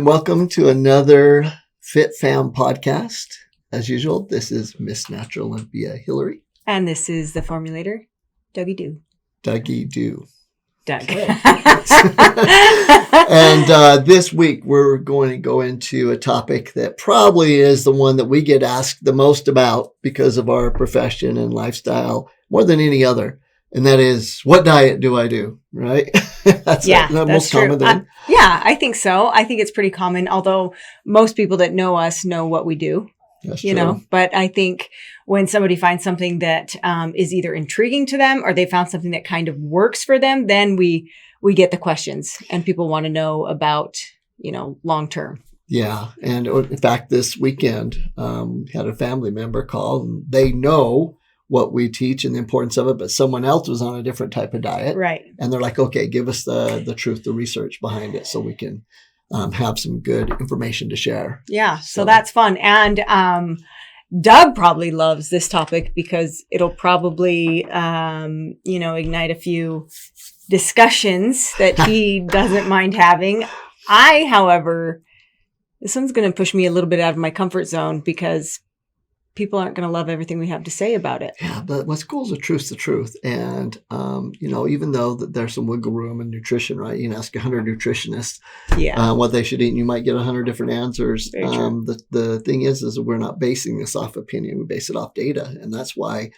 welcome to another FitFam podcast. As usual, this is Miss Natural Olympia Hilary. And this is the Formulator, Dougie Doo. Dougie Doo. Doug. Okay. And this week, we're going to go into a topic that probably is the one that we get asked the most about because of our profession and lifestyle more than any other. And that is, what diet do I do? Right? That's the most common thing. Yeah, I think so. I think it's pretty common, although most people that know us know what we do. That's you true. know, but I think when somebody finds something that is either intriguing to them or they found something that kind of works for them, then we get the questions and people want to know about, long term. Yeah. And in fact, this weekend, had a family member call and they know what we teach and the importance of it, but someone else was on a different type of diet. Right. And they're like, okay, give us the truth, the research behind it so we can have some good information to share. Yeah. So that's fun. And Doug probably loves this topic because it'll probably, ignite a few discussions that he doesn't mind having. I, however, this one's going to push me a little bit out of my comfort zone because people aren't going to love everything we have to say about it. Yeah, but what's cool is the truth. And, even though that there's some wiggle room in nutrition, right? You can ask 100 nutritionists what they should eat and you might get 100 different answers. The thing is we're not basing this off opinion. We base it off data. And that's why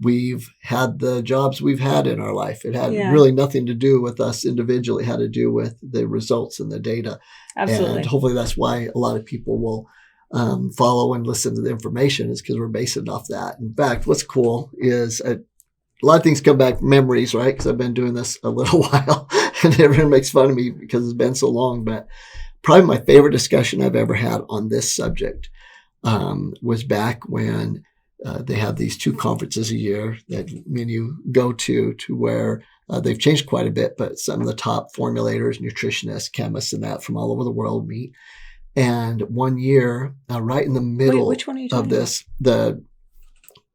we've had the jobs we've had in our life. It had really nothing to do with us individually. It had to do with the results and the data. Absolutely. And hopefully that's why a lot of people will follow and listen to the information is because we're basing it off that. In fact, what's cool is a lot of things come back memories, right? Because I've been doing this a little while and everyone makes fun of me because it's been so long. But probably my favorite discussion I've ever had on this subject was back when they have these 2 conferences a year that many go to where they've changed quite a bit, but some of the top formulators, nutritionists, chemists, and that from all over the world meet. And one year, right in the middle of this, the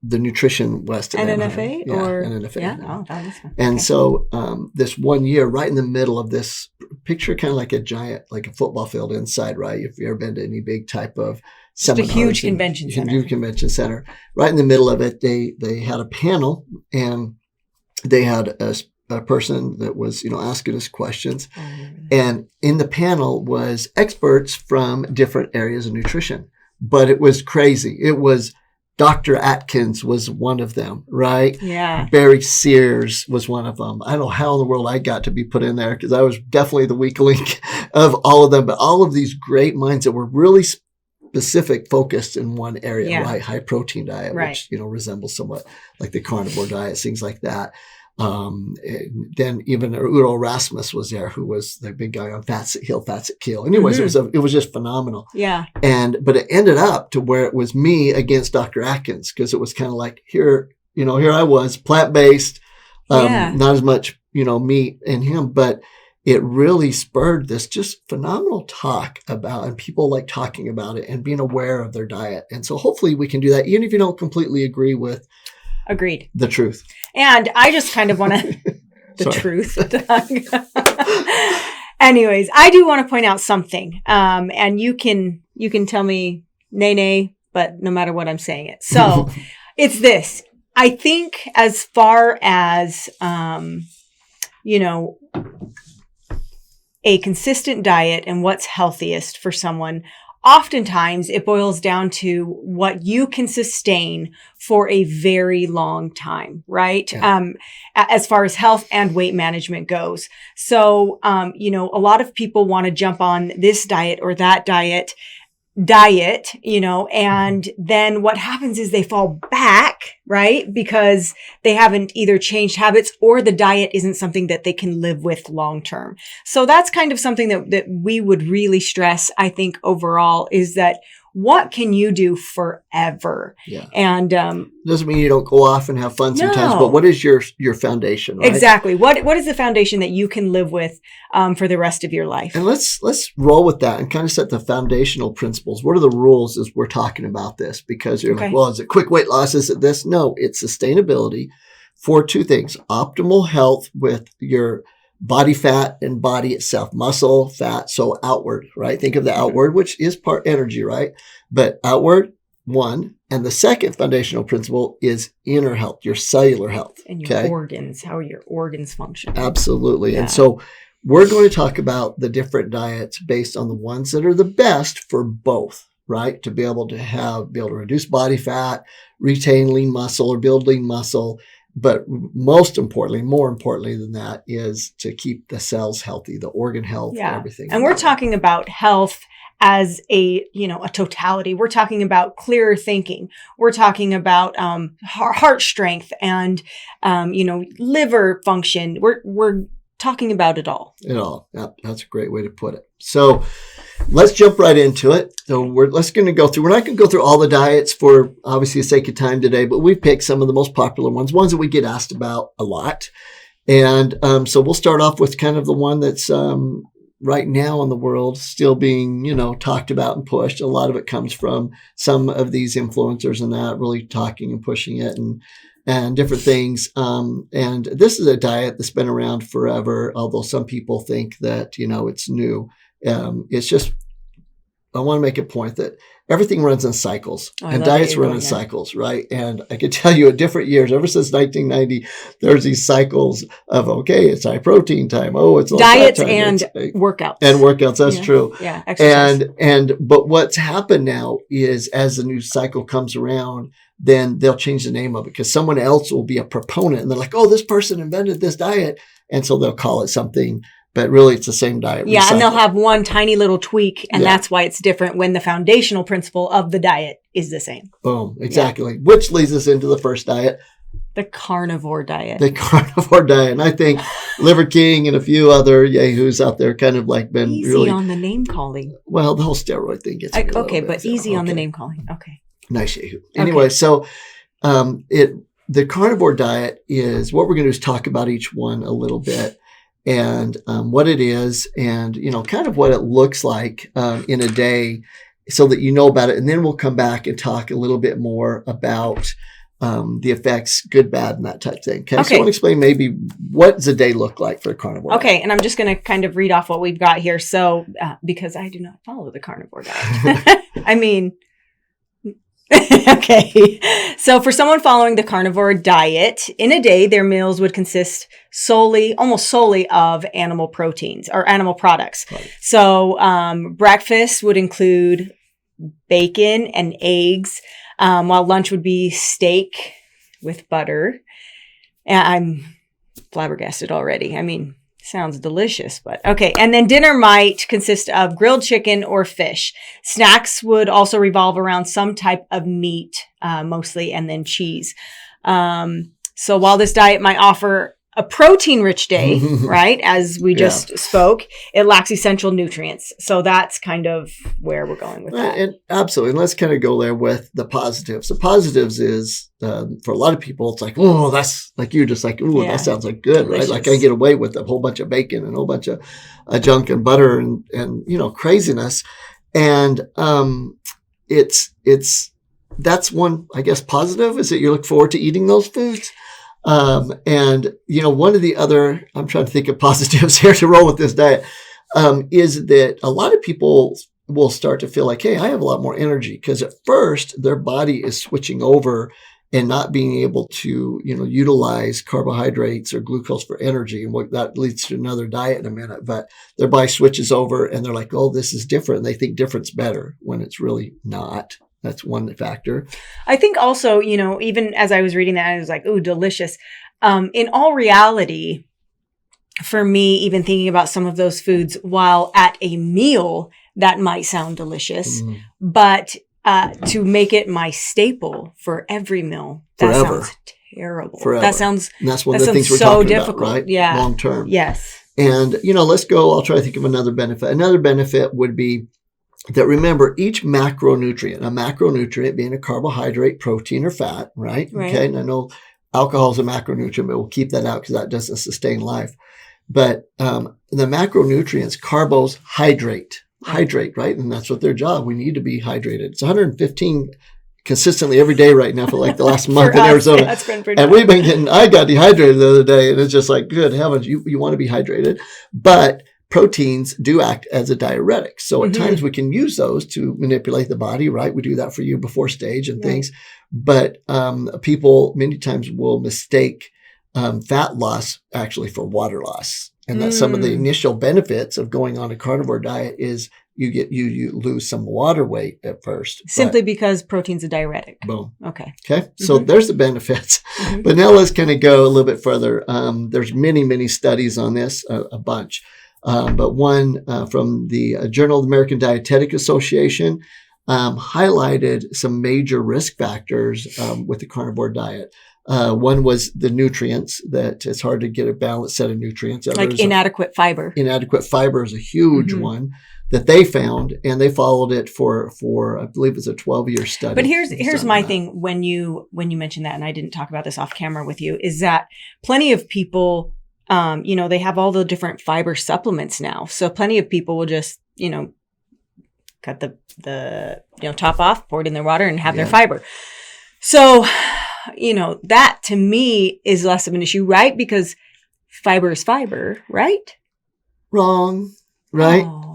Nutrition West at NNFA NNFA. Yeah, oh, that is fun. And so this one year, right in the middle of this, picture kind of like a giant, like a football field inside, right? If you've ever been to any big type of seminar, it's a huge convention center. Huge convention center. Right in the middle of it, they had a panel and they had a person that was, asking us questions. And in the panel was experts from different areas of nutrition. But it was crazy. It was Dr. Atkins was one of them, right? Yeah. Barry Sears was one of them. I don't know how in the world I got to be put in there because I was definitely the weak link of all of them. But all of these great minds that were really specific, focused in one area, right? High protein diet, which, resembles somewhat like the carnivore diet, things like that. Then even Udo Rasmus was there, who was the big guy on Fats at Hill, Fats at Kill. Anyways, it was just phenomenal. Yeah. But it ended up to where it was me against Dr. Atkins because it was kind of like here I was plant-based, not as much, meat in him, but it really spurred this just phenomenal talk about, and people like talking about it and being aware of their diet. And so hopefully we can do that, even if you don't completely agree with Agreed. The truth. And I just kind of want to, truth. Anyways, I do want to point out something. And you can tell me nay, but no matter what, I'm saying it. So it's this. I think as far as, a consistent diet and what's healthiest for someone, oftentimes it boils down to what you can sustain for a very long time, right? Yeah. As far as health and weight management goes. So, a lot of people want to jump on this diet or that diet, and then what happens is they fall back, right? Because they haven't either changed habits or the diet isn't something that they can live with long term. So that's kind of something that we would really stress, I think, overall, is that what can you do forever? Yeah. And doesn't mean you don't go off and have fun sometimes, but what is your foundation, right? Exactly. What is the foundation that you can live with for the rest of your life? And let's roll with that and kind of set the foundational principles. What are the rules as we're talking about this? Because you're like, well, is it quick weight loss? Is it this? No, it's sustainability for 2 things: optimal health with your body fat and body itself, muscle, fat, so outward, right? Think of the outward, which is part energy, right? But outward, one. And the second foundational principle is inner health, your cellular health. And your organs, how your organs function. Absolutely. Yeah. And so we're going to talk about the different diets based on the ones that are the best for both, right? To be able to reduce body fat, retain lean muscle or build lean muscle. But more importantly than that is to keep the cells healthy, the organ health, and everything. And we're talking about health as a totality. We're talking about clearer thinking. We're talking about heart strength and liver function. We're talking about it all. It all. Yep, that's a great way to put it. So let's jump right into it. So we're not going to go through all the diets for obviously the sake of time today, but we've picked some of the most popular ones that we get asked about a lot. And so we'll start off with kind of the one that's right now in the world still being, talked about and pushed. A lot of it comes from some of these influencers and that really talking and pushing it and different things. And this is a diet that's been around forever, although some people think that, it's new. It's just, I want to make a point that everything runs in cycles and diets run in cycles, right? And I can tell you at different years, ever since 1990, there's these cycles of, it's high protein time. Oh, it's diets and workouts. And workouts, that's true. Yeah, exercise. But what's happened now is as the new cycle comes around, then they'll change the name of it because someone else will be a proponent and they're like, oh, this person invented this diet. And so they'll call it something, but really it's the same diet. Yeah. And they'll have one tiny little tweak and that's why it's different when the foundational principle of the diet is the same. Boom. Exactly. Yeah. Which leads us into the first diet. The carnivore diet. The carnivore diet. And I think Liver King and a few other yahoos out there kind of like been easy really on the name calling. Well, the whole steroid thing gets me a okay, but easy on the name calling. Okay. Nice yahoo. Anyway, so the carnivore diet is what we're going to do is talk about each one a little bit and what it is and, kind of what it looks like in a day so that you know about it. And then we'll come back and talk a little bit more about the effects, good, bad, and that type of thing. Okay. So I want to explain maybe what does a day look like for a carnivore diet. Okay. And I'm just going to kind of read off what we've got here. So because I do not follow the carnivore diet. I mean... Okay. So for someone following the carnivore diet, in a day, their meals would consist almost solely of animal proteins or animal products. Right. So breakfast would include bacon and eggs, while lunch would be steak with butter. And I'm flabbergasted already. I mean, sounds delicious, but okay. And then dinner might consist of grilled chicken or fish. Snacks would also revolve around some type of meat, mostly, and then cheese. So while this diet might offer a protein-rich day, right, as we just spoke, it lacks essential nutrients. So that's kind of where we're going with that. And absolutely. And let's kind of go there with the positives. The positives is, for a lot of people, it's like, oh, that's like you just like, oh, that sounds like good, delicious. Right? Like I get away with a whole bunch of bacon and a whole bunch of junk and butter and craziness. And that's one, I guess, positive is that you look forward to eating those foods. And one of the other, I'm trying to think of positives here to roll with this diet, is that a lot of people will start to feel like, hey, I have a lot more energy because at first their body is switching over and not being able to, utilize carbohydrates or glucose for energy. And what that leads to another diet in a minute, but their body switches over and they're like, oh, this is different. And they think different's better when it's really not. That's one factor. I think also, even as I was reading that, I was like, ooh, delicious. In all reality, for me, even thinking about some of those foods while at a meal, that might sound delicious. But to make it my staple for every meal, that sounds terrible. Forever. That sounds, and that's one of the things we're talking difficult. About, right? Yeah. Long term. Yes. And, let's go. I'll try to think of another benefit. Another benefit would be that remember each macronutrient, a macronutrient being a carbohydrate, protein, or fat, right? Okay. And I know alcohol is a macronutrient, but we'll keep that out because that doesn't sustain life. But the macronutrients, carbos hydrate, right? And that's what their job. We need to be hydrated. It's 115 consistently every day right now for like the last month For in us, Arizona. yeah, it's been pretty And much. we've been I got dehydrated the other day, and it's just like, good heavens, you want to be hydrated. But proteins do act as a diuretic. So at times we can use those to manipulate the body, right? We do that for you before stage and things. But people many times will mistake fat loss actually for water loss. And that's some of the initial benefits of going on a carnivore diet is you lose some water weight at first. Simply because protein's a diuretic. Boom. Okay. So there's the benefits. But now let's kind of go a little bit further. There's many studies on this, a bunch. But one from the Journal of the American Dietetic Association highlighted some major risk factors with the carnivore diet. One was the nutrients, that it's hard to get a balanced set of nutrients. Like inadequate fiber. Inadequate fiber is a huge one that they found, and they followed it for I believe it's a 12-year study. But here's my thing when you mentioned that, and I didn't talk about this off camera with you, is that plenty of people, they have all the different fiber supplements now. So plenty of people will just, cut the top off, pour it in their water, and have their fiber. So, that to me is less of an issue, right? Because fiber is fiber, right? Wrong, right? Oh.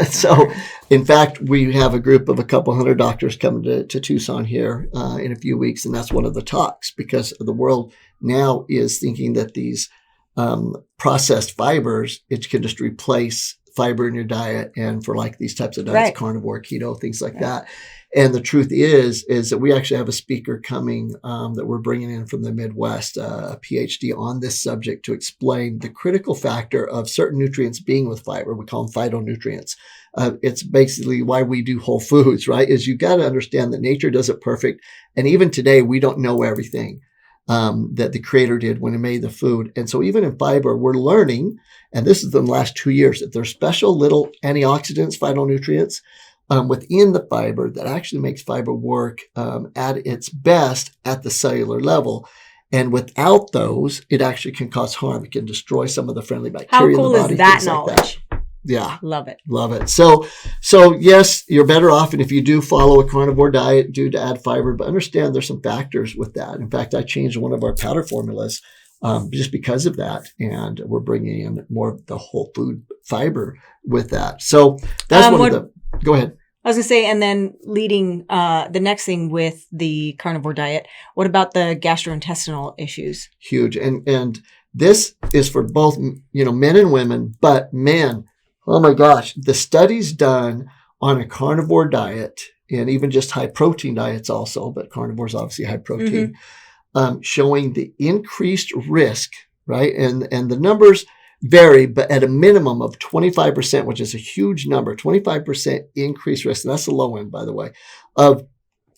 So, in fact, we have a group of a couple hundred doctors coming to Tucson here in a few weeks, and that's one of the talks, because the world now is thinking that these processed fibers, it can just replace fiber in your diet, and for like these types of diets, carnivore, keto, things like that. And the truth is that we actually have a speaker coming that we're bringing in from the Midwest, a PhD on this subject, to explain the critical factor of certain nutrients being with fiber. We call them phytonutrients. It's basically why we do whole foods, right? Is you got to understand that nature does it perfect. And even today, we don't know everything that the creator did when he made the food. And so even in fiber, we're learning, and this is in the last 2 years, that there's special little antioxidants, phytonutrients, within the fiber that actually makes fiber work at its best at the cellular level. And without those, it actually can cause harm. It can destroy some of the friendly bacteria in the body. How cool is that knowledge? Like that. Yeah. Love it. Love it. So yes, you're better off. And if you do follow a carnivore diet, do to add fiber, but understand there's some factors with that. In fact, I changed one of our powder formulas just because of that. And we're bringing in more of the whole food fiber with that. So that's go ahead. I was going to say, and then leading the next thing with the carnivore diet, what about the gastrointestinal issues? Huge. And this is for both, men and women, but men, oh my gosh, the studies done on a carnivore diet, and even just high protein diets also, but carnivore is obviously high protein, showing the increased risk, right? And the numbers vary, but at a minimum of 25%, which is a huge number, 25% increased risk, and that's the low end, by the way, of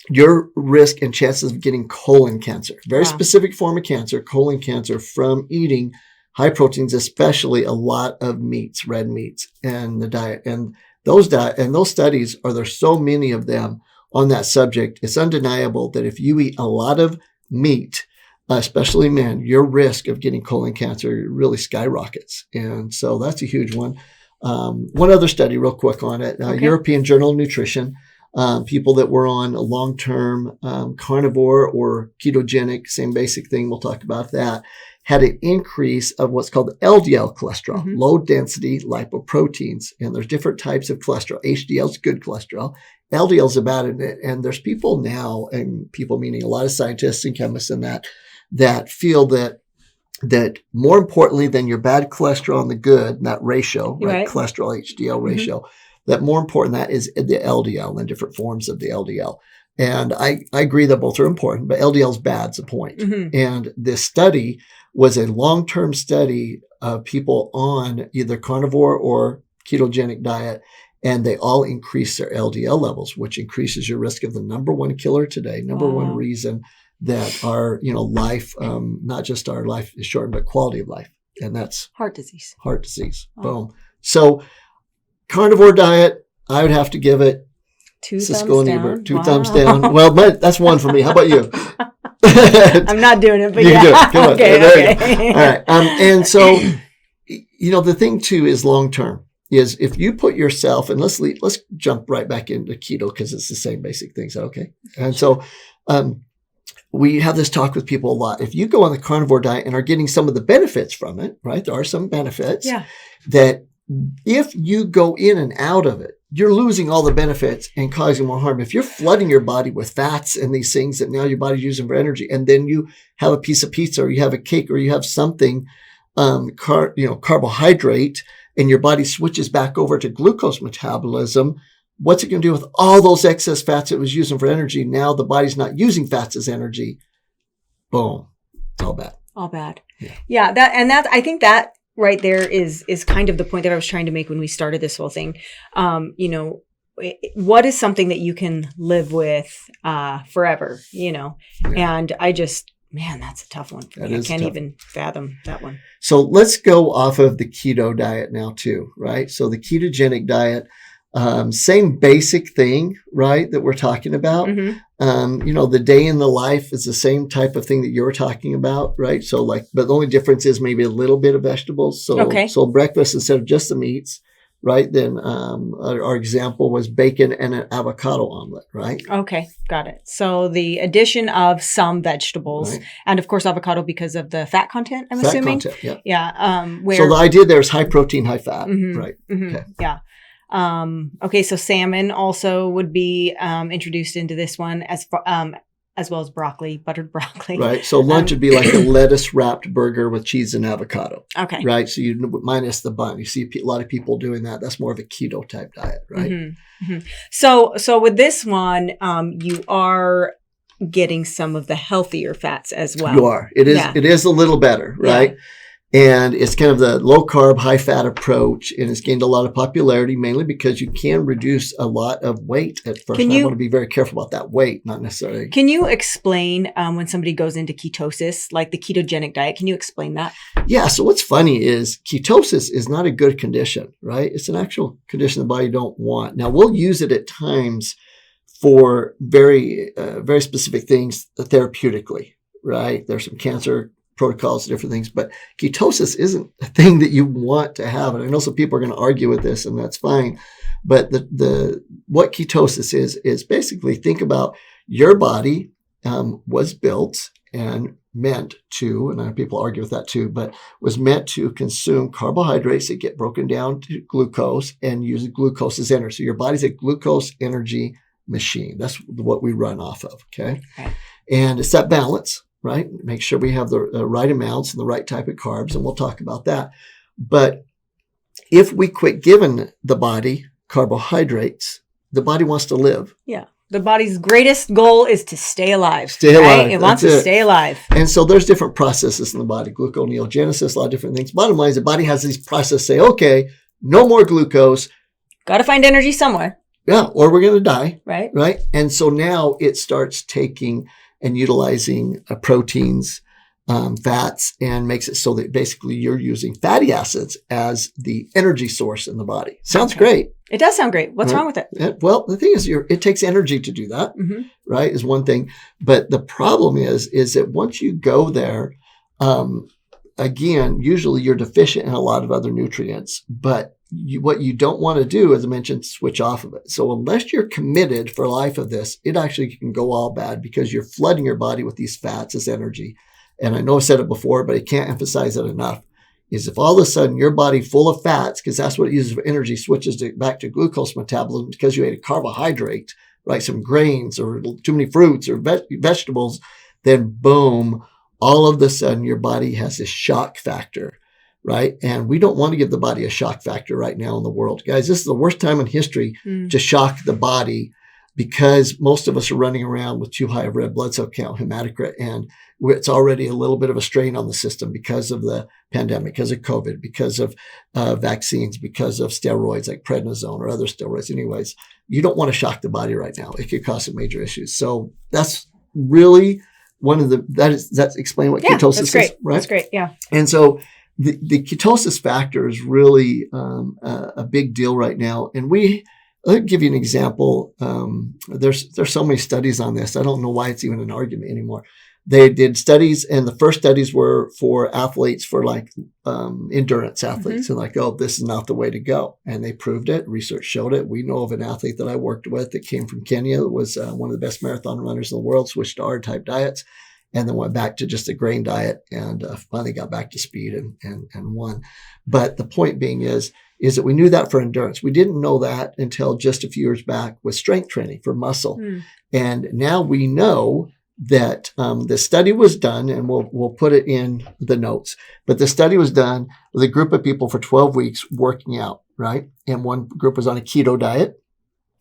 your risk and chances of getting colon cancer. Very specific form of cancer, colon cancer, from eating high proteins, especially a lot of meats, red meats, and the diet. And those studies, there's so many of them on that subject. It's undeniable that if you eat a lot of meat, especially men, your risk of getting colon cancer really skyrockets. And so that's a huge one. One other study real quick on it, European Journal of Nutrition, people that were on a long-term carnivore or ketogenic, same basic thing, we'll talk about that, had an increase of what's called LDL cholesterol, low-density lipoproteins. And there's different types of cholesterol. HDL is good cholesterol. LDL is bad. And there's people now, and people meaning a lot of scientists and chemists and that feel that more importantly than your bad cholesterol and the good, that ratio, right? Cholesterol HDL ratio, that more important that is the LDL and different forms of the LDL. And I agree that both are important, but LDL is bad, is the point. And this study was a long-term study of people on either carnivore or ketogenic diet, and they all increased their LDL levels, which increases your risk of the number one killer today, number one reason that our, life, not just our life is shortened, but quality of life. And that's heart disease. Boom. So carnivore diet, I would have to give it two thumbs down. Two thumbs down. Well, that's one for me. How about you? I'm not doing it, but you yeah. can do it. Come on. Okay. All right. And so, the thing too is long-term. is if you put yourself, and let's jump right back into keto because it's the same basic things. Okay. And so, we have this talk with people a lot. If you go on the carnivore diet and are getting some of the benefits from it, right? There are some benefits that if you go in and out of it, you're losing all the benefits and causing more harm. If you're flooding your body with fats and these things that now your body's using for energy, and then you have a piece of pizza or you have a cake or you have something, carbohydrate, and your body switches back over to glucose metabolism, what's it going to do with all those excess fats it was using for energy? Now the body's not using fats as energy. Boom. It's all bad. All bad. Yeah. I think that right there is kind of the point that I was trying to make when we started this whole thing. What is something that you can live with forever, and man, that's a tough one for me. I can't even fathom that one. So let's go off of the keto diet now too, right? So the ketogenic diet, same basic thing, right, that we're talking about. The day in the life is the same type of thing that you're talking about, right? So but the only difference is maybe a little bit of vegetables. So breakfast instead of just the meats, right? Then our example was bacon and an avocado omelet, right? Okay, got it. So the addition of some vegetables, right, and of course avocado because of the fat content, I'm assuming. Fat content, yeah. So the idea there is high protein, high fat, right? Okay. Yeah. So salmon also would be introduced into this one as well as broccoli, buttered broccoli. Right. So lunch would be like a lettuce wrapped burger with cheese and avocado. Okay. Right. So you minus the bun. You see a lot of people doing that. That's more of a keto type diet, right? So with this one, you are getting some of the healthier fats as well. You are. It is a little better, right? Yeah. And it's kind of the low carb, high fat approach. And it's gained a lot of popularity, mainly because you can reduce a lot of weight at first. I want to be very careful about that weight, not necessarily. Can you explain when somebody goes into ketosis, like the ketogenic diet? Can you explain that? Yeah. So what's funny is ketosis is not a good condition, right? It's an actual condition the body don't want. Now, we'll use it at times for very, very specific things therapeutically, right? There's some cancer protocols, different things, but ketosis isn't a thing that you want to have. And I know some people are going to argue with this, and that's fine. But what ketosis is basically, think about your body was built and meant to, and I know people argue with that too, but was meant to consume carbohydrates that get broken down to glucose and use glucose as energy. So your body's a glucose energy machine. That's what we run off of. Okay. And it's that balance, right? Make sure we have the right amounts and the right type of carbs, and we'll talk about that. But if we quit giving the body carbohydrates, the body wants to live. Yeah. The body's greatest goal is to stay alive. Right? It wants to stay alive. And so there's different processes in the body, gluconeogenesis, a lot of different things. Bottom line is the body has these processes say, okay, no more glucose. Got to find energy somewhere. Yeah, or we're going to die. Right. Right. And so now it starts taking and utilizing proteins, fats, and makes it so that basically you're using fatty acids as the energy source in the body. Sounds great. It does sound great. What's wrong with it? Well, the thing is, it takes energy to do that, right, is one thing. But the problem is that once you go there, again, usually you're deficient in a lot of other nutrients, but what you don't want to do, as I mentioned, switch off of it. So unless you're committed for life of this, it actually can go all bad because you're flooding your body with these fats as energy. And I know I've said it before, but I can't emphasize it enough, is if all of a sudden your body full of fats, because that's what it uses for energy, switches back to glucose metabolism because you ate a carbohydrate, right, some grains or too many fruits or vegetables, then boom, all of a sudden your body has this shock factor. Right. And we don't want to give the body a shock factor right now in the world. Guys, this is the worst time in history to shock the body because most of us are running around with too high of red blood cell count, hematocrit, and it's already a little bit of a strain on the system because of the pandemic, because of COVID, because of vaccines, because of steroids like prednisone or other steroids. Anyways, you don't want to shock the body right now. It could cause some major issues. So that's really one of that's explain what ketosis is. Right? That's great. Yeah. And so the ketosis factor is really a big deal right now. And I'll give you an example. There's so many studies on this. I don't know why it's even an argument anymore. they did studies, and the first studies were for athletes, for like endurance athletes, and like, oh, this is not the way to go. And they proved it. Research showed it. We know of an athlete that I worked with that came from Kenya, that was one of the best marathon runners in the world, switched to R-type diets, and then went back to just a grain diet, and finally got back to speed and won. But the point being is that we knew that for endurance. We didn't know that until just a few years back with strength training for muscle. And now we know that the study was done, and we'll put it in the notes, but the study was done with a group of people for 12 weeks working out, right? And one group was on a keto diet,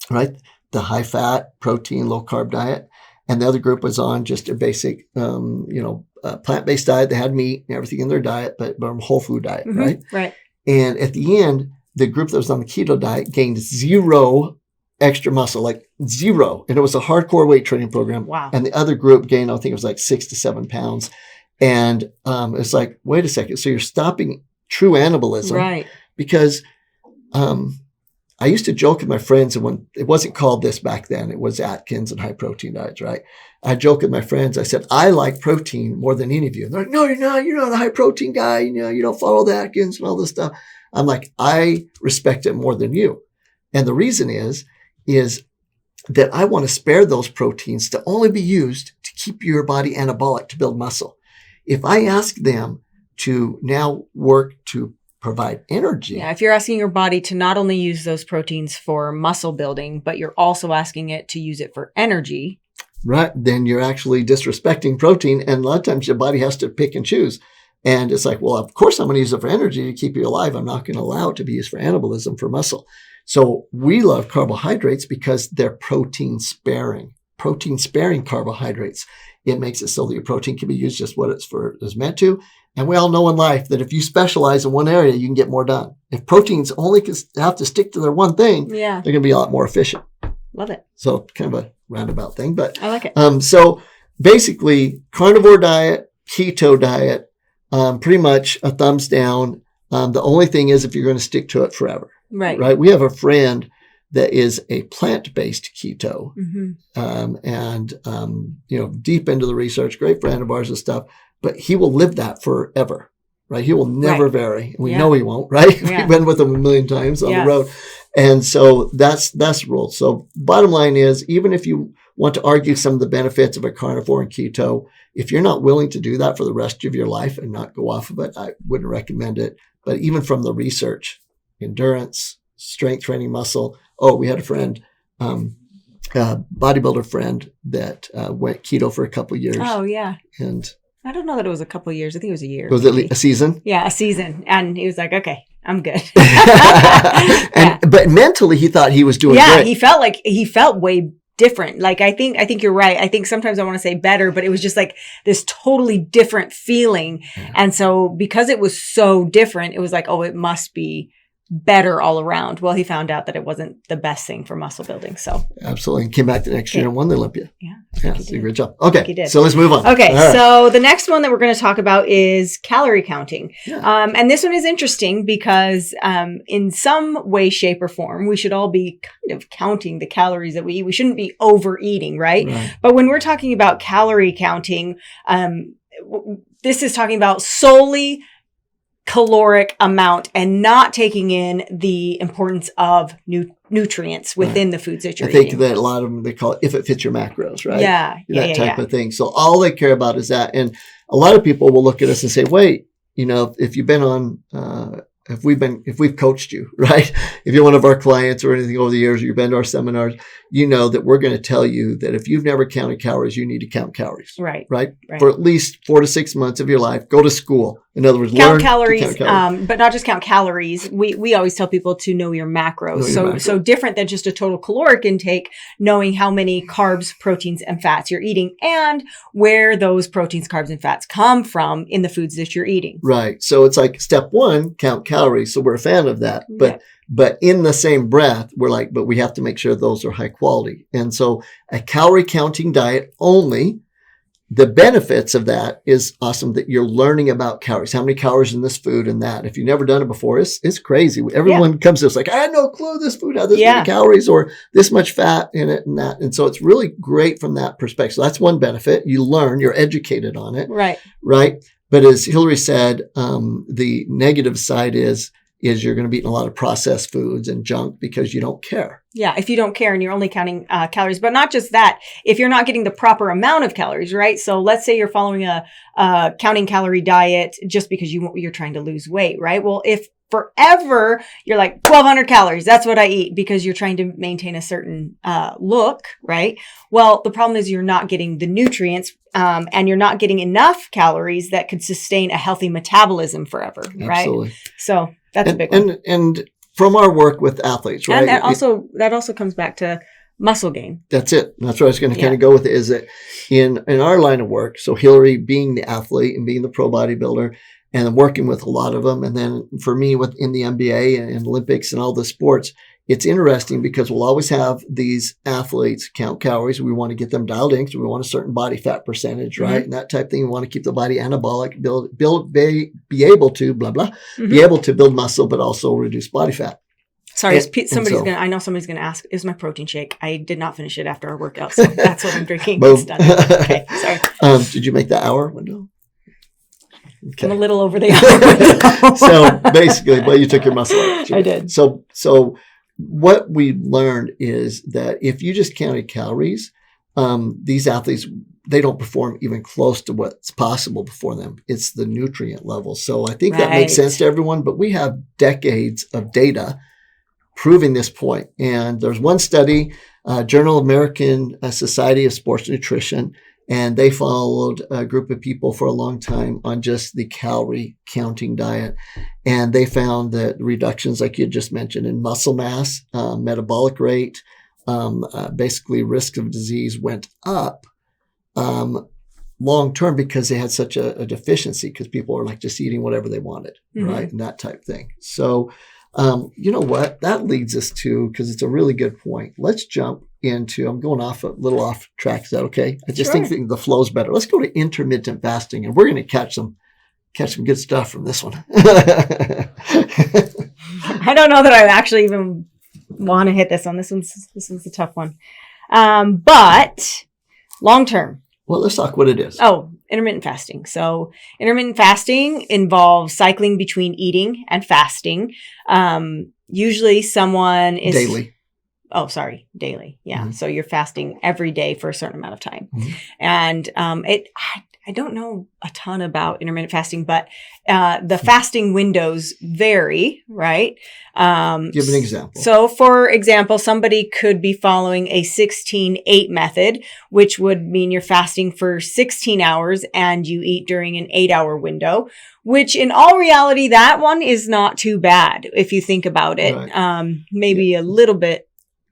right? The high fat, protein, low carb diet. And the other group was on just a basic, plant-based diet. They had meat and everything in their diet, but a whole food diet, right? Right. And at the end, the group that was on the keto diet gained 0 extra muscle, like 0. And it was a hardcore weight training program. Wow. And the other group gained, I think it was like 6 to 7 pounds. And it's like, wait a second. So you're stopping true anabolism. Right. Because I used to joke with my friends, and when it wasn't called this back then, it was Atkins and high protein diets, right? I joke with my friends. I said, I like protein more than any of you. And they're like, no, you're not. You're not a high protein guy. You don't follow the Atkins and all this stuff. I'm like, I respect it more than you. And the reason is that I want to spare those proteins to only be used to keep your body anabolic to build muscle. If I ask them to now work to provide energy. Yeah, if you're asking your body to not only use those proteins for muscle building, but you're also asking it to use it for energy. Right. Then you're actually disrespecting protein. And a lot of times your body has to pick and choose. And it's like, well, of course I'm going to use it for energy to keep you alive. I'm not going to allow it to be used for anabolism for muscle. So we love carbohydrates because they're protein sparing carbohydrates. It makes it so that your protein can be used just what it's meant to. And we all know in life that if you specialize in one area, you can get more done. If proteins only have to stick to their one thing, they're going to be a lot more efficient. Love it. So kind of a roundabout thing, but I like it. So basically, carnivore diet, keto diet, pretty much a thumbs down. The only thing is if you're going to stick to it forever. Right. We have a friend that is a plant-based keto, deep into the research, great friend of ours and stuff, but he will live that forever, right? He will never vary. We know he won't, right? Yeah. We've been with him a million times on the road. And so that's the rule. So bottom line is, even if you want to argue some of the benefits of a carnivore and keto, if you're not willing to do that for the rest of your life and not go off of it, I wouldn't recommend it. But even from the research, endurance, strength training, muscle. Oh, we had a friend, bodybuilder friend that went keto for a couple of years. Oh, yeah. And I don't know that it was a couple of years. I think it was a year. Was it a season? Yeah, a season. And he was like, okay, I'm good. But mentally, he thought he was doing great. Yeah, he felt way different. Like, I think you're right. I think sometimes I want to say better, but it was just like this totally different feeling. Yeah. And so because it was so different, it was like, oh, it must be better all around. Well, he found out that it wasn't the best thing for muscle building. So absolutely. And came back the next year and won the Olympia. Yeah. So great job. Okay. So let's move on. Okay. Right. So the next one that we're going to talk about is calorie counting. Yeah. And this one is interesting because in some way, shape, or form, we should all be kind of counting the calories that we eat. We shouldn't be overeating, right? But when we're talking about calorie counting, this is talking about solely caloric amount and not taking in the importance of nutrients within the foods that you're eating. I think that a lot of them, they call it if it fits your macros, right? That type of thing. So all they care about is that. And a lot of people will look at us and say, wait, if you've been on, if we've coached you, right? If you're one of our clients or anything over the years, or you've been to our seminars, you know that we're going to tell you that if you've never counted calories, you need to count calories. Right. For at least 4 to 6 months of your life, go to school. In other words, count calories, but not just count calories. We always tell people to know your macros. So different than just a total caloric intake, knowing how many carbs, proteins, and fats you're eating and where those proteins, carbs, and fats come from in the foods that you're eating. Right. So it's like step one, count calories. So we're a fan of that. But in the same breath, we're like, but we have to make sure those are high quality. And so a calorie counting diet only the benefits of that is awesome that you're learning about calories, how many calories in this food and that. If you've never done it before, it's crazy. Everyone comes to us like, I had no clue this food had this many calories or this much fat in it and that. And so it's really great from that perspective. So that's one benefit. You learn, you're educated on it. Right. But as Hilary said, the negative side is you're going to be eating a lot of processed foods and junk because you don't care. Yeah, if you don't care and you're only counting calories, but not just that, if you're not getting the proper amount of calories, right? So let's say you're following a counting calorie diet just because you're trying to lose weight, right? Well, if forever you're like 1,200 calories, that's what I eat because you're trying to maintain a certain look, right? Well, the problem is you're not getting the nutrients and you're not getting enough calories that could sustain a healthy metabolism forever, right? Absolutely. So that's a big one. And from our work with athletes, right? And that also comes back to muscle gain. That's it. That's what I was going to kind of go with it, is that in our line of work, so Hilary being the athlete and being the pro bodybuilder and working with a lot of them. And then for me in the NBA and Olympics and all the sports, it's interesting because we'll always have these athletes count calories. We want to get them dialed in because we want a certain body fat percentage, right? And that type of thing. We want to keep the body anabolic, be able to, blah, blah, be able to build muscle, but also reduce body fat. Sorry, I know somebody's going to ask, is my protein shake? I did not finish it after our workout, so that's what I'm drinking. It's done. Okay, sorry. Did you make the hour window? Okay. I'm a little over the hour window. So basically, you took your muscle out. I did. So what we learned is that if you just counted calories, these athletes, they don't perform even close to what's possible for them. It's the nutrient level. So I think that makes sense to everyone, but we have decades of data proving this point. And there's one study, Journal of American Society of Sports Nutrition, and they followed a group of people for a long time on just the calorie counting diet. And they found that reductions, like you just mentioned, in muscle mass, metabolic rate, basically risk of disease went up long term because they had such a deficiency, because people are like just eating whatever they wanted, right? And that type thing. So, you know what? That leads us to, because it's a really good point. Let's jump into, I'm going a little off track. Is that okay? I just think the flow's better. Let's go to intermittent fasting, and we're going to catch some good stuff from this one. I don't know that I actually even want to hit this one. This one's a tough one. But long term. Well, let's talk what it is. Oh, intermittent fasting. So intermittent fasting involves cycling between eating and fasting. Usually someone is... Daily. Oh, sorry. Daily. Yeah. So you're fasting every day for a certain amount of time. And I don't know a ton about intermittent fasting, but the fasting windows vary, right? Give an example. So, for example, somebody could be following a 16-8 method, which would mean you're fasting for 16 hours and you eat during an 8-hour window, which in all reality, that one is not too bad if you think about it. Right. Maybe a little bit.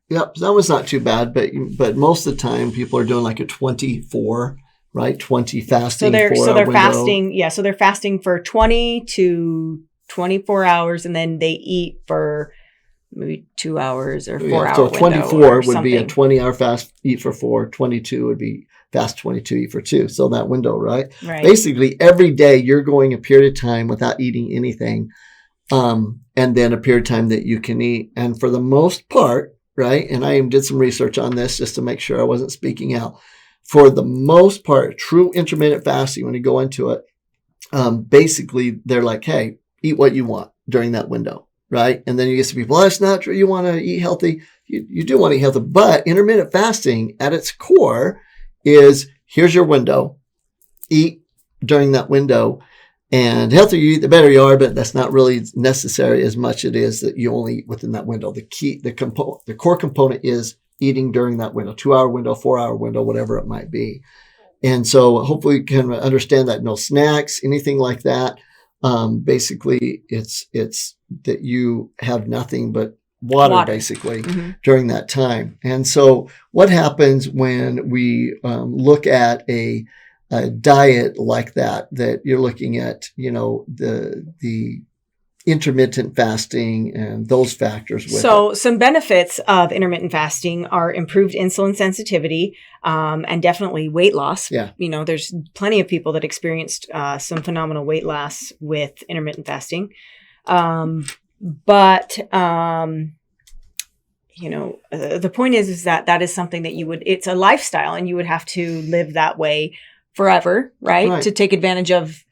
Yep, that was not too bad, but most of the time people are doing like a 24, right? 20 fasting. So they're fasting. Yeah, so they're fasting for 20 to 24 hours, and then they eat for maybe 2 hours or 4 hours. So 24 would be a 20-hour fast, eat for 4. 22 would be fast 22, eat for 2. So that window, right? Basically, every day you're going a period of time without eating anything, and then a period of time that you can eat. And for the most part, right? And I did some research on this just to make sure I wasn't speaking out. For the most part, true intermittent fasting, when you go into it, basically they're like, hey, eat what you want during that window, right? And then you get some people, that's not true. You want to eat healthy. You do want to eat healthy. But intermittent fasting at its core is, here's your window. Eat during that window. And the healthier you eat, the better you are, but that's not really necessary as much it is that you only eat within that window. The core component is eating during that window, 2-hour window, 4-hour window, whatever it might be. And so hopefully you can understand that no snacks, anything like that. Basically it's that you have nothing but water. Basically during that time. And so what happens when we look at a diet like that you're looking at, the intermittent fasting and those factors with So some benefits of intermittent fasting are improved insulin sensitivity, and definitely weight loss. Yeah. There's plenty of people that experienced some phenomenal weight loss with intermittent fasting. But the point is that is something that it's a lifestyle, and you would have to live that way forever, right? To take advantage of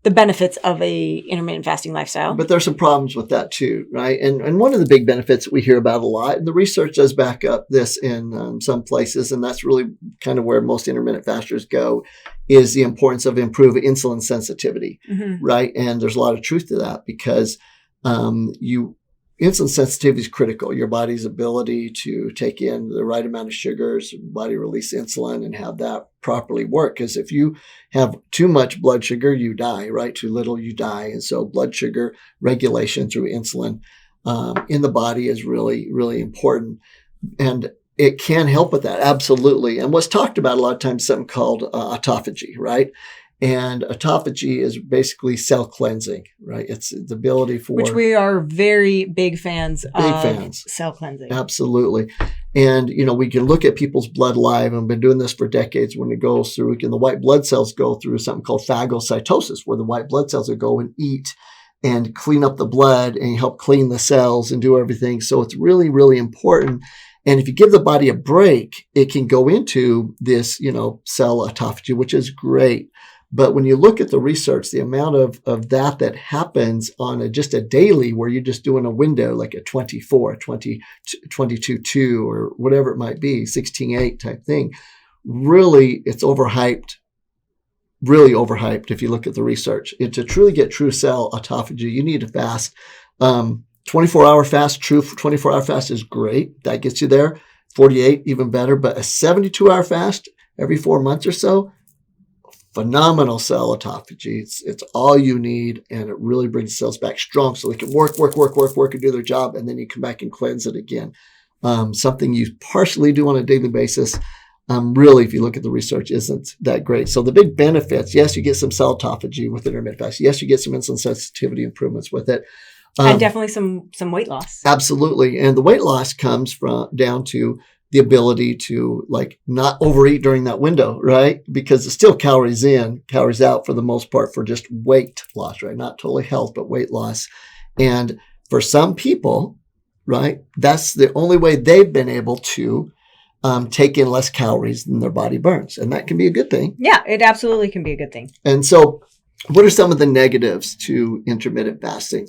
the benefits of a intermittent fasting lifestyle. But there's some problems with that too, right? And one of the big benefits that we hear about a lot, and the research does back up this in some places, and that's really kind of where most intermittent fasters go, is the importance of improved insulin sensitivity, right? And there's a lot of truth to that, because insulin sensitivity is critical. Your body's ability to take in the right amount of sugars, body release insulin, and have that properly work. Because if you have too much blood sugar, you die, right? Too little, you die. And so blood sugar regulation through insulin in the body is really, really important. And it can help with that, absolutely. And what's talked about a lot of times is something called autophagy, right? And autophagy is basically cell cleansing, right? It's the ability for... Which we are very big fans of cell cleansing. Absolutely. And, we can look at people's blood live, and been doing this for decades. When it goes through, the white blood cells go through something called phagocytosis, where the white blood cells will go and eat and clean up the blood and help clean the cells and do everything. So it's really, really important. And if you give the body a break, it can go into this, cell autophagy, which is great. But when you look at the research, the amount of that happens on just a daily, where you're just doing a window like a 24, 20, 22.2 or whatever it might be, 16.8 type thing, really it's overhyped, really overhyped if you look at the research. To truly get true cell autophagy, you need to fast. 24-hour fast, true 24-hour fast is great. That gets you there. 48, even better. But a 72-hour fast every 4 months or so, phenomenal cell autophagy. It's all you need, and it really brings the cells back strong so they can work and do their job, and then you come back and cleanse it again. Something you partially do on a daily basis, really, if you look at the research, isn't that great. So the big benefits, yes, you get some cell autophagy with intermittent fasting. Yes, you get some insulin sensitivity improvements with it. And definitely some weight loss. Absolutely. And the weight loss comes down to the ability to not overeat during that window, right? Because it's still calories in, calories out for the most part, for just weight loss, right? Not totally health, but weight loss. And for some people, right, that's the only way they've been able to take in less calories than their body burns. And that can be a good thing. Yeah, it absolutely can be a good thing. And so what are some of the negatives to intermittent fasting?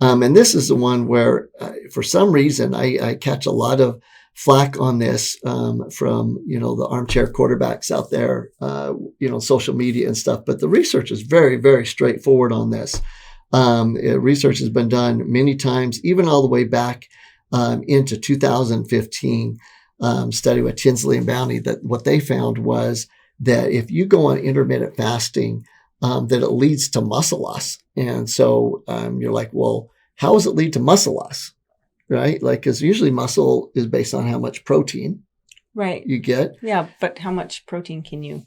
And this is the one where for some reason I catch a lot of flack on this from, the armchair quarterbacks out there, social media and stuff. But the research is very, very straightforward on this. Research has been done many times, even all the way back into 2015, study with Tinsley and Bounty, that what they found was that if you go on intermittent fasting, that it leads to muscle loss. And so you're like, well, how does it lead to muscle loss? Right? Because usually muscle is based on how much protein you get. Yeah, but how much protein can you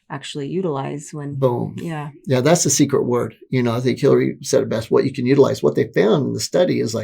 actually utilize when... Boom. Yeah, that's the secret word. I think Hilary said it best, what you can utilize. What they found in the study is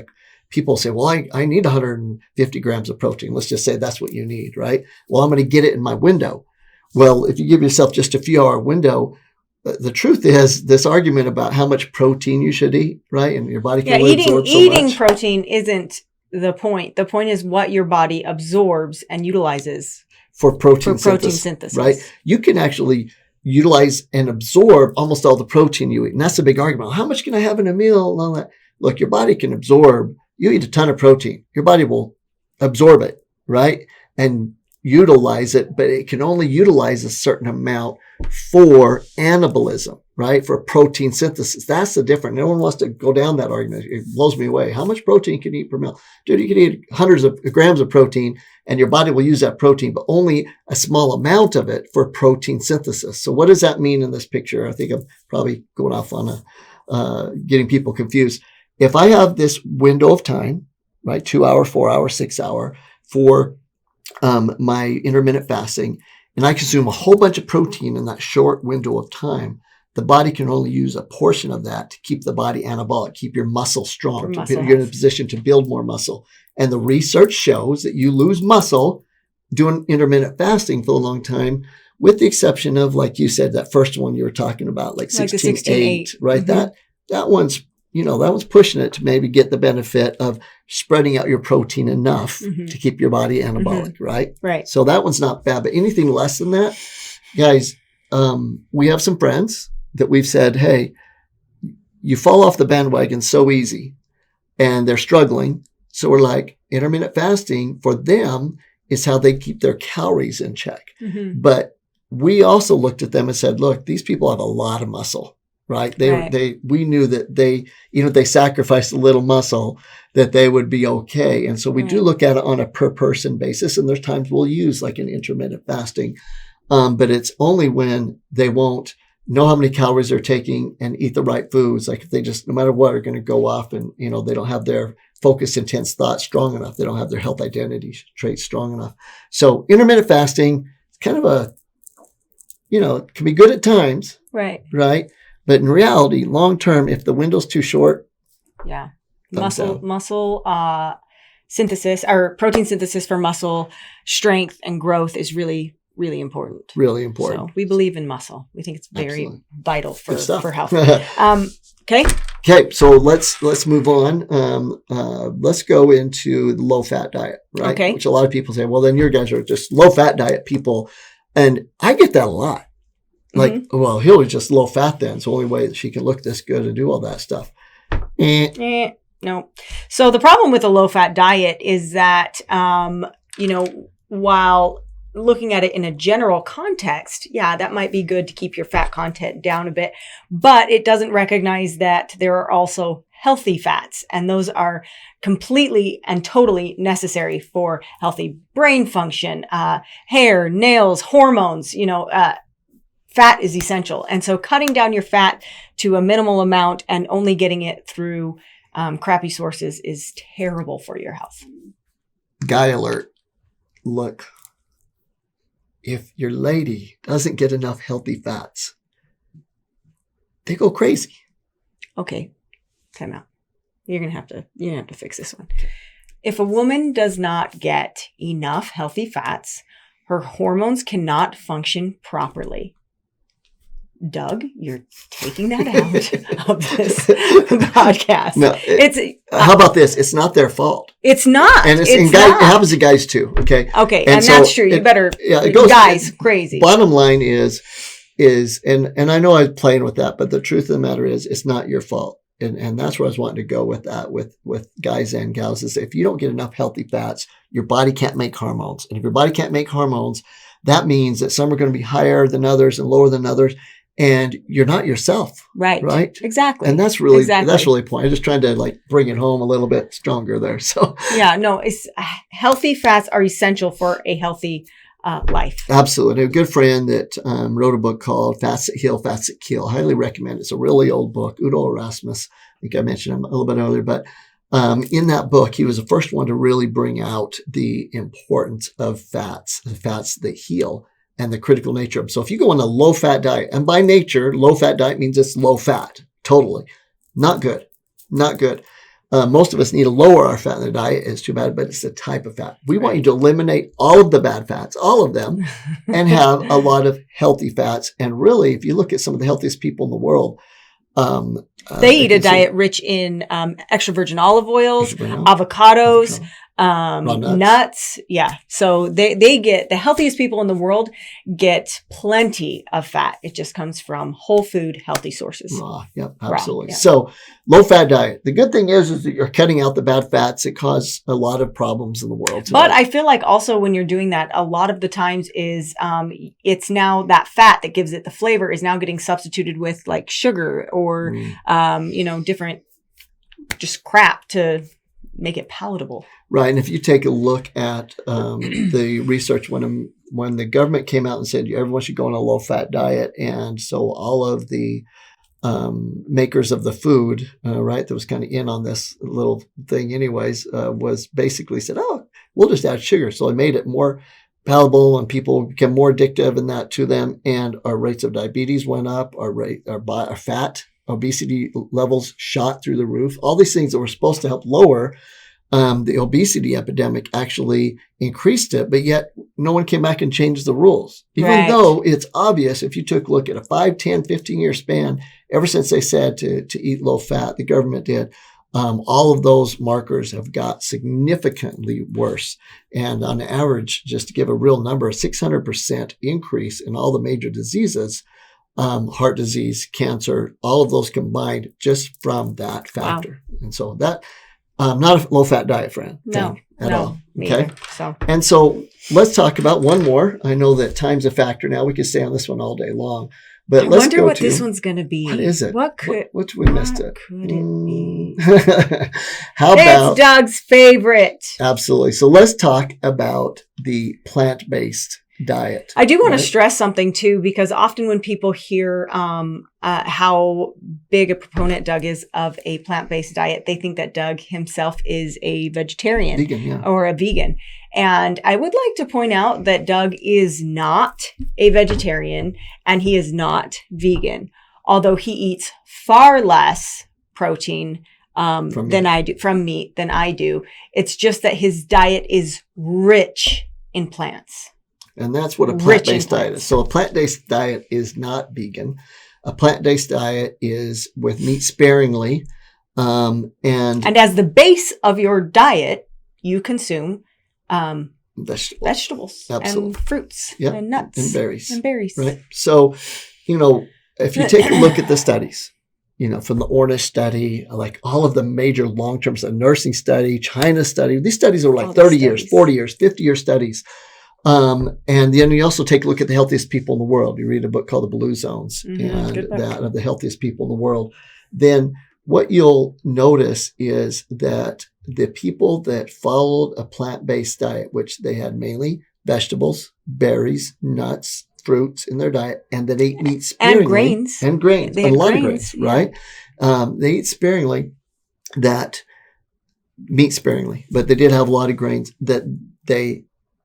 people say, well, I need 150 grams of protein. Let's just say that's what you need, right? Well, I'm going to get it in my window. Well, if you give yourself just a few hour window, the truth is this argument about how much protein you should eat, right? And your body can only absorb so much. Eating protein isn't the point. The point is what your body absorbs and utilizes for protein synthesis, right? You can actually utilize and absorb almost all the protein you eat. And that's a big argument. How much can I have in a meal and all that? Look, your body can absorb. You eat a ton of protein. Your body will absorb it, right? And utilize it, but it can only utilize a certain amount for anabolism, right? For protein synthesis. That's the difference. No one wants to go down that argument. It blows me away. How much protein can you eat per meal? Dude, you can eat hundreds of grams of protein and your body will use that protein, but only a small amount of it for protein synthesis. So what does that mean in this picture? I think I'm probably going off on getting people confused. If I have this window of time, right, 2 hour, 4 hour, 6 hour for my intermittent fasting, and I consume a whole bunch of protein in that short window of time, the body can only use a portion of that to keep the body anabolic, keep your muscle strong, to muscle get you in a health. position to build more muscle. And the research shows that you lose muscle doing intermittent fasting for a long time, with the exception of, like you said, that first one you were talking about, like 16-8, right? Mm-hmm. That one's, that one's pushing it to maybe get the benefit of spreading out your protein enough to keep your body anabolic, right? Right. So that one's not bad, but anything less than that, guys, we have some friends that we've said, hey, you fall off the bandwagon so easy and they're struggling. So we're like, intermittent fasting for them is how they keep their calories in check. Mm-hmm. But we also looked at them and said, look, these people have a lot of muscle, right? We knew that they sacrificed a little muscle that they would be okay. And so we do look at it on a per person basis. And there's times we'll use like an intermittent fasting. But it's only when they won't know how many calories they're taking and eat the right foods. Like if they just, no matter what, are going to go off and, they don't have their focused, intense thought strong enough. They don't have their health identity traits strong enough. So intermittent fasting is kind of it can be good at times. Right. Right. But in reality, long term, if the window's too short. Yeah. Muscle synthesis or protein synthesis for muscle strength and growth is really, really important. Really important. So we believe in muscle. We think it's very vital for health. Okay. Okay. So let's move on. Let's go into the low fat diet, right? Okay. Which a lot of people say, well, then your guys are just low fat diet people. And I get that a lot. Like, well, Hilary's just low fat then. It's the only way that she can look this good and do all that stuff. No. So the problem with a low fat diet is that, while looking at it in a general context, that might be good to keep your fat content down a bit, but it doesn't recognize that there are also healthy fats, and those are completely and totally necessary for healthy brain function, hair, nails, hormones, fat is essential. And so cutting down your fat to a minimal amount and only getting it through crappy sources is terrible for your health. Guy alert. Look, if your lady doesn't get enough healthy fats, they go crazy. Okay. Time out. You're gonna have to fix this one. If a woman does not get enough healthy fats, her hormones cannot function properly. Doug, you're taking that out of this podcast. No, how about this? It's not their fault. It's not. And it happens to guys too. Okay. Okay, and so that's true. You better. It goes, guys, crazy. Bottom line is, and I know I'm playing with that, but the truth of the matter is, it's not your fault. And that's where I was wanting to go with that, with guys and gals, is if you don't get enough healthy fats, your body can't make hormones. And if your body can't make hormones, that means that some are going to be higher than others and lower than others. And you're not yourself. Right. Right. Exactly. And that's really the point. I'm just trying to bring it home a little bit stronger there. So it's healthy fats are essential for a healthy life. Absolutely. A good friend that wrote a book called Fats That Heal, Fats That Kill. Highly recommend it. It's a really old book. Udo Erasmus. I think I mentioned him a little bit earlier, but in that book, he was the first one to really bring out the importance of fats, the fats that heal, and the critical nature of them. So if you go on a low fat diet, and by nature, low fat diet means it's low fat, totally. Not good. Not good. Most of us need to lower our fat in the diet. It's too bad, but it's the type of fat. We want you to eliminate all of the bad fats, all of them, and have a lot of healthy fats. And really, if you look at some of the healthiest people in the world, they eat a diet rich in extra virgin olive oils, avocados, nuts. Yeah. So they get, the healthiest people in the world get plenty of fat. It just comes from whole food, healthy sources. Yep, absolutely. So low fat diet. The good thing is that you're cutting out the bad fats that cause a lot of problems in the world today. But I feel like also when you're doing that, a lot of the times is, it's now that fat that gives it the flavor is now getting substituted with like sugar or, different just crap to make it palatable. Right. And if you take a look at the research when the government came out and said everyone should go on a low-fat diet, and so all of the makers of the food, that was kind of in on this little thing anyways, was basically said, we'll just add sugar. So they made it more palatable and people became more addictive in that to them. And our rates of diabetes went up, our fat, obesity levels shot through the roof. All these things that were supposed to help lower the obesity epidemic actually increased it, but yet no one came back and changed the rules. Even though it's obvious, if you took a look at a 5, 10, 15-year span, ever since they said to eat low fat, the government did, all of those markers have got significantly worse. And on average, just to give a real number, a 600% increase in all the major diseases, heart disease, cancer, all of those combined just from that factor. Wow. And so that, not a low-fat diet, friend. No, at all. Okay. So. And so let's talk about one more. I know that time's a factor now. We could stay on this one all day long. But I let's wonder go what to, this one's going to be. What is it? What could we missed it? Could it be? How about? It's Doug's favorite. Absolutely. So let's talk about the plant-based diet. I do want to stress something too, because often when people hear how big a proponent Doug is of a plant-based diet, they think that Doug himself is a vegetarian or a vegan. And I would like to point out that Doug is not a vegetarian and he is not vegan, although he eats far less protein from meat than I do. It's just that his diet is rich in plants. And that's what a plant-based diet is. So a plant-based diet is not vegan. A plant-based diet is with meat sparingly. And as the base of your diet, you consume vegetables and fruits and nuts and berries. Right. So, if you take a look at the studies, from the Ornish study, like all of the major long-term nursing study, China study, these studies are like 30 years, 40 years, 50-year studies. And then you also take a look at the healthiest people in the world. You read a book called The Blue Zones and that of the healthiest people in the world. Then what you'll notice is that the people that followed a plant-based diet, which they had mainly vegetables, berries, nuts, fruits in their diet, and that ate meat sparingly. And grains. A lot of grains, right? They eat sparingly, meat sparingly, but they did have a lot of grains, that they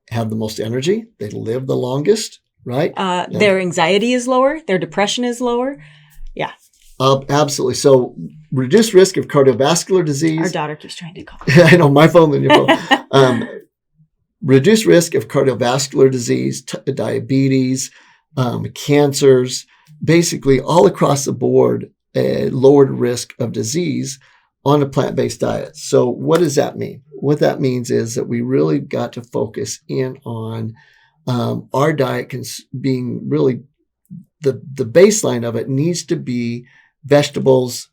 have the most energy. They live the longest, right? Their anxiety is lower. Their depression is lower. Yeah. Absolutely. So reduced risk of cardiovascular disease. Our daughter keeps trying to call. I know, my phone and your phone. Reduced risk of cardiovascular disease, diabetes, cancers, basically all across the board, lowered risk of disease on a plant-based diet. So what does that mean? What that means is that we really got to focus in on our diet being really the baseline of it needs to be vegetables,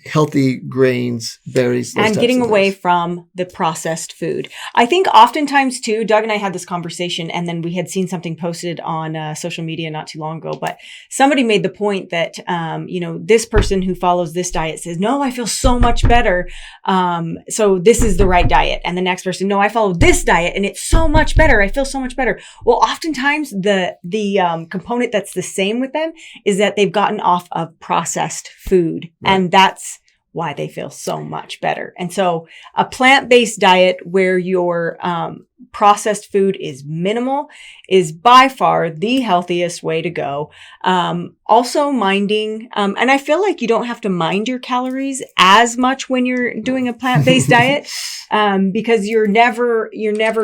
healthy grains, berries, and getting away from the processed food. I think oftentimes too, Doug and I had this conversation, and then we had seen something posted on social media not too long ago, but somebody made the point that, this person who follows this diet says, no, I feel so much better. So this is the right diet. And the next person, no, I follow this diet and it's so much better. I feel so much better. Well, oftentimes the component that's the same with them is that they've gotten off of processed food. Right. And that's why they feel so much better. And so a plant-based diet where your processed food is minimal is by far the healthiest way to go. Also minding, and I feel like you don't have to mind your calories as much when you're doing a plant-based diet, because you're never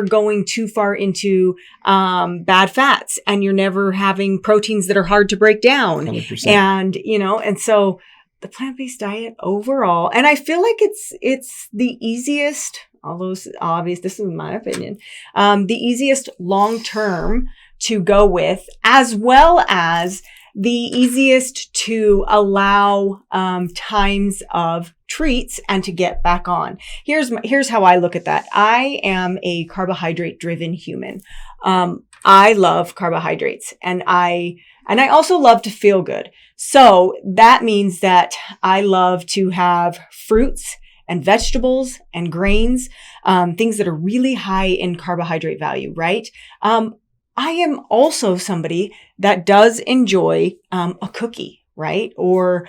going too far into bad fats, and you're never having proteins that are hard to break down. 100%. And so the plant-based diet overall, and I feel like it's the easiest, although it's obvious, this is my opinion, the easiest long-term to go with, as well as the easiest to allow times of treats and to get back on. Here's how I look at that. I am a carbohydrate-driven human. I love carbohydrates, and I also love to feel good. So that means that I love to have fruits and vegetables and grains, things that are really high in carbohydrate value, right? I am also somebody that does enjoy a cookie, right? Or,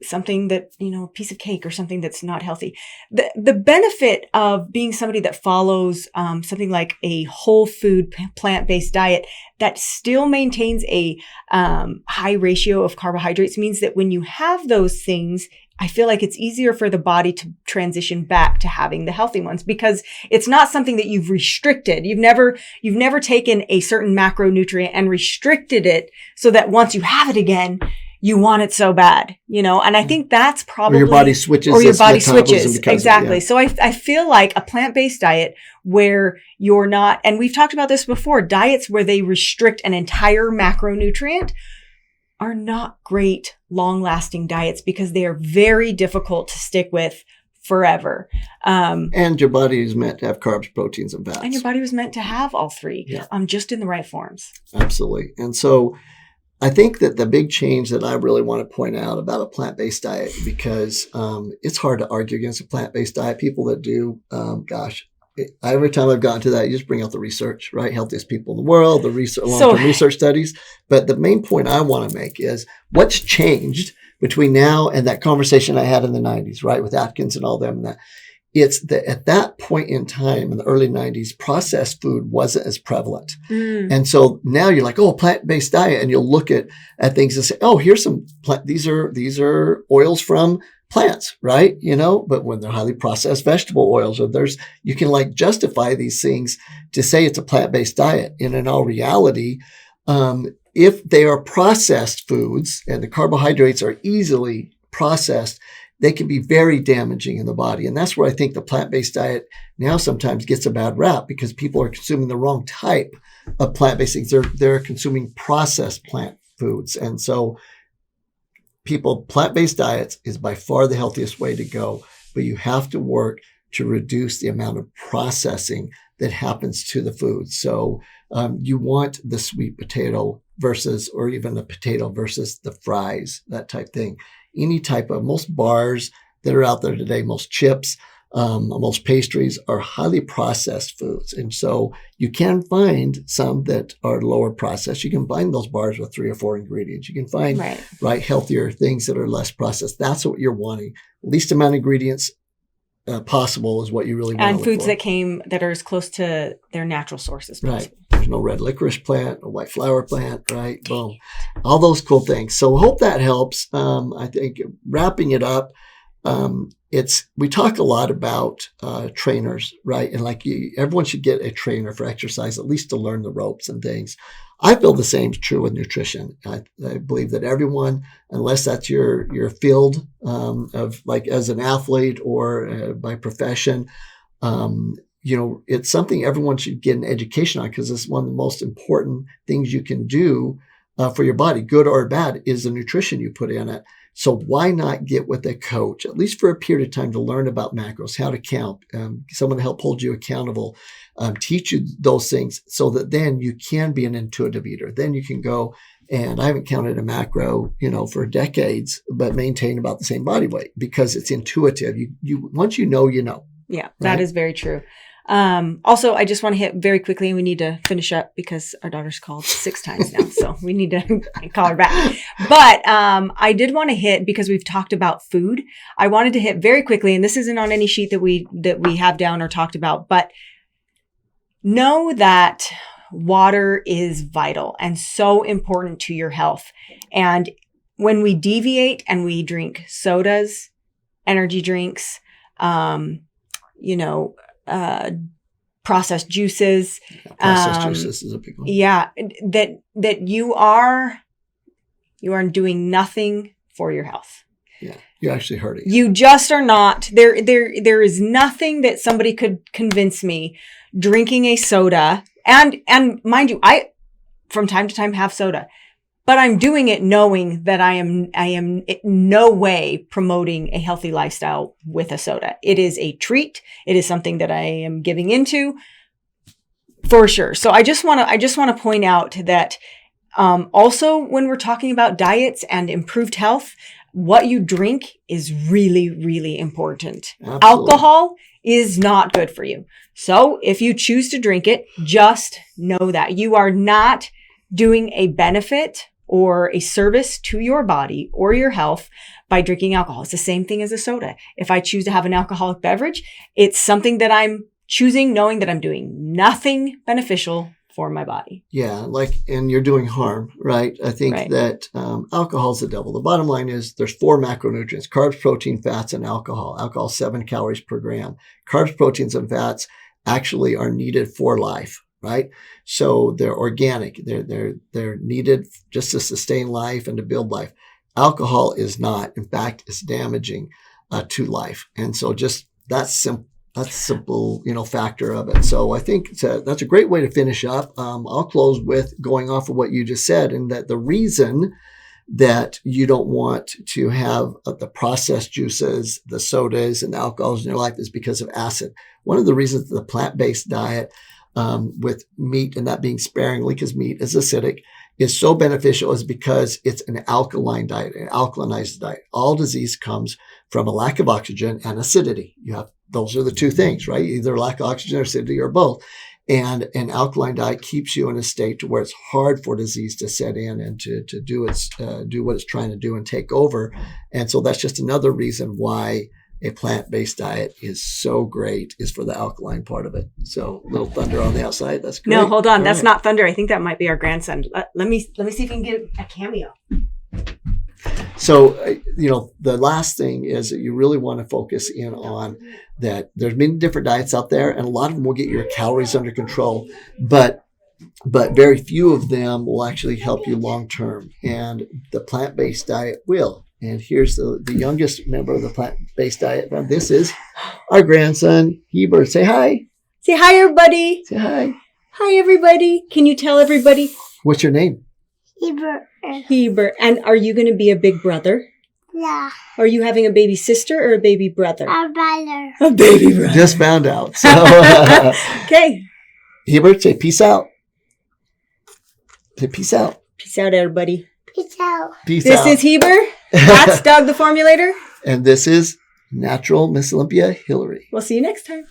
something that, a piece of cake or something that's not healthy. The benefit of being somebody that follows something like a whole food plant-based diet that still maintains a high ratio of carbohydrates means that when you have those things, I feel like it's easier for the body to transition back to having the healthy ones because it's not something that you've restricted. You've never taken a certain macronutrient and restricted it so that once you have it again, you want it so bad, and I think that's probably, or your body switches. Exactly. So I feel like a plant-based diet where you're not, and we've talked about this before, diets where they restrict an entire macronutrient are not great long-lasting diets because they are very difficult to stick with forever. And your body is meant to have carbs, proteins, and fats. And your body was meant to have all three, just in the right forms. Absolutely. And so I think that the big change that I really want to point out about a plant-based diet, because it's hard to argue against a plant-based diet. People that do, every time I've gotten to that, you just bring out the research, right? Healthiest people in the world, the research, long-term research studies. But the main point I want to make is what's changed between now and that conversation I had in the 90s, right? With Atkins and all them and that. It's that at that point in time in the early 90s, processed food wasn't as prevalent. And so now you're like, plant-based diet. And you'll look at things and say, here's some these are oils from plants, right? But when they're highly processed vegetable oils, or you can justify these things to say it's a plant-based diet. And in all reality, if they are processed foods and the carbohydrates are easily processed, they can be very damaging in the body. And that's where I think the plant-based diet now sometimes gets a bad rap because people are consuming the wrong type of plant-based things. They're consuming processed plant foods. And so plant-based diets is by far the healthiest way to go, but you have to work to reduce the amount of processing that happens to the food. So you want the sweet potato or even the potato versus the fries, that type thing. Any type of, most bars that are out there today, most chips, most pastries are highly processed foods. And so you can find some that are lower processed. You can find those bars with 3 or 4 ingredients. You can find healthier things that are less processed. That's what you're wanting. Least amount of ingredients possible is what you really want. And foods that are as close to their natural sources possible. Right. There's no red licorice plant, no white flower plant, right? Boom. All those cool things. So I hope that helps. I think wrapping it up, we talk a lot about trainers, right? And everyone should get a trainer for exercise, at least to learn the ropes and things. I feel the same is true with nutrition. I believe that everyone, unless that's your field of as an athlete or by profession, it's something everyone should get an education on because it's one of the most important things you can do for your body, good or bad, is the nutrition you put in it. So why not get with a coach, at least for a period of time, to learn about macros, how to count, someone to help hold you accountable, teach you those things so that then you can be an intuitive eater. Then you can go, and I haven't counted a macro, for decades, but maintain about the same body weight because it's intuitive. You once you know, you know. Yeah, that is very true. Also, I just want to hit very quickly, and we need to finish up because our daughter's called 6 times now, so we need to call her back. But I did want to hit, because we've talked about food, I wanted to hit very quickly, and this isn't on any sheet that we have down or talked about, but know that water is vital and so important to your health. And when we deviate and we drink sodas, energy drinks, processed juices. Processed juices is a big one. Yeah, that you are doing nothing for your health. Yeah, you're actually hurting. You just are not. There is nothing that somebody could convince me drinking a soda, and mind you, I from time to time have soda. But I'm doing it knowing that I am in no way promoting a healthy lifestyle with a soda. It is a treat. It is something that I am giving into for sure. So I just want to point out that also when we're talking about diets and improved health, what you drink is really, really important. Absolutely. Alcohol is not good for you. So if you choose to drink it, just know that you are not doing a benefit or a service to your body or your health by drinking alcohol. It's the same thing as a soda. If I choose to have an alcoholic beverage, it's something that I'm choosing knowing that I'm doing nothing beneficial for my body. Yeah, and you're doing harm, right? I think that alcohol is the devil. The bottom line is there's 4 macronutrients: carbs, protein, fats, and alcohol. Alcohol, 7 calories per gram. Carbs, proteins, and fats actually are needed for life, right? So they're organic. They're needed just to sustain life and to build life. Alcohol is not. In fact, it's damaging to life. And so just that's simple. That's a simple, factor of it. So I think that's a great way to finish up. I'll close with going off of what you just said, and that the reason that you don't want to have the processed juices, the sodas, and the alcohols in your life is because of acid. One of the reasons the plant-based diet with meat, and that being sparingly because meat is acidic, is so beneficial is because it's an alkaline diet, an alkalinized diet. All disease comes from a lack of oxygen and acidity. Those are the 2 things, right? Either lack of oxygen or acidity or both. And an alkaline diet keeps you in a state to where it's hard for disease to set in and to do what it's trying to do and take over. And so that's just another reason why a plant-based diet is so great, is for the alkaline part of it. So little thunder on the outside. That's great. No, hold on. All That's right. Not thunder. I think that might be our grandson. Let me see if we can get a cameo. So, the last thing is that you really want to focus in on that there's many different diets out there, and a lot of them will get your calories under control, but very few of them will actually help you long term. And the plant-based diet will. And here's the youngest member of the plant-based diet. This is our grandson, Heber. Say hi. Say hi, everybody. Say hi. Hi, everybody. Can you tell everybody? What's your name? Heber. Heber. And are you going to be a big brother? Yeah. Are you having a baby sister or a baby brother? A brother. A baby brother. Just found out. So, okay. Heber, say peace out. Say peace out. Peace out, everybody. Peace out. Peace This out. is Heber. That's Doug, the formulator. And this is Natural Miss Olympia, Hilary. We'll see you next time.